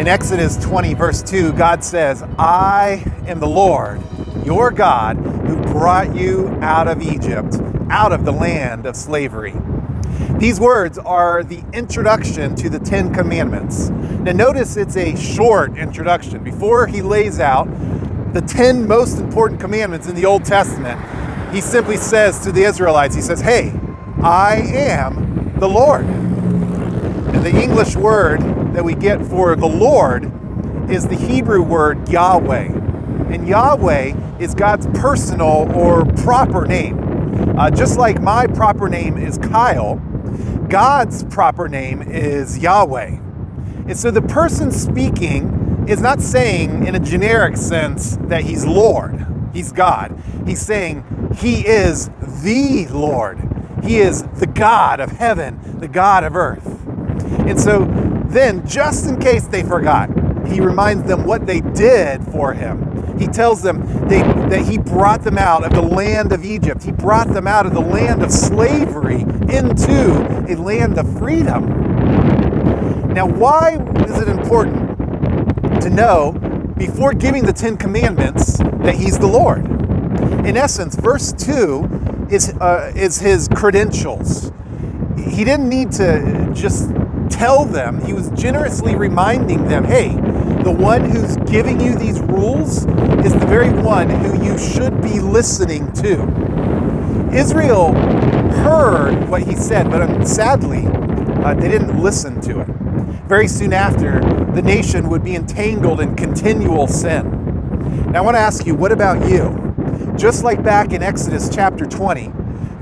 In Exodus 20, verse 2, God says, "I am the Lord, your God, who brought you out of Egypt, out of the land of slavery." These words are the introduction to the 10 Commandments. Now notice it's a short introduction. Before he lays out the 10 most important commandments in the Old Testament, he simply says to the Israelites, he says, "Hey, I am the Lord." And the English word that we get for the Lord is the Hebrew word Yahweh. And Yahweh is God's personal or proper name. Just like my proper name is Kyle, God's proper name is Yahweh. And so the person speaking is not saying in a generic sense that he's Lord, he's God. He's saying he is the Lord. He is the God of heaven, the God of earth. And so then, just in case they forgot, he reminds them what they did for him. He tells them that he brought them out of the land of Egypt. He brought them out of the land of slavery into a land of freedom. Now, why is it important to know, before giving the 10 Commandments, that he's the Lord? In essence, verse 2 is his credentials. He didn't need to just tell them. He was generously reminding them, hey, the one who's giving you these rules is the very one who you should be listening to. Israel heard what he said, but sadly, they didn't listen to it. Very soon after, the nation would be entangled in continual sin. Now I want to ask you, what about you? Just like back in Exodus chapter 20,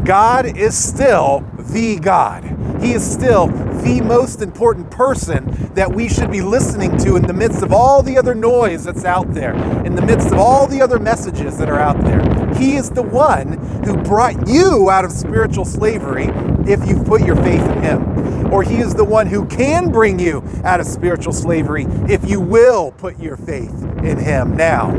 God is still the God. He is still the most important person that we should be listening to in the midst of all the other noise that's out there, in the midst of all the other messages that are out there. He is the one who brought you out of spiritual slavery if you put your faith in him. Or he is the one who can bring you out of spiritual slavery if you will put your faith in him now.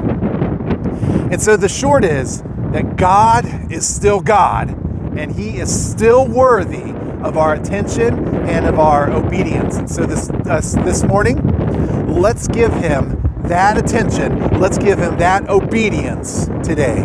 And so the short is that God is still God, and he is still worthy of our attention and of our obedience. And so this morning, let's give him that attention. Let's give him that obedience today.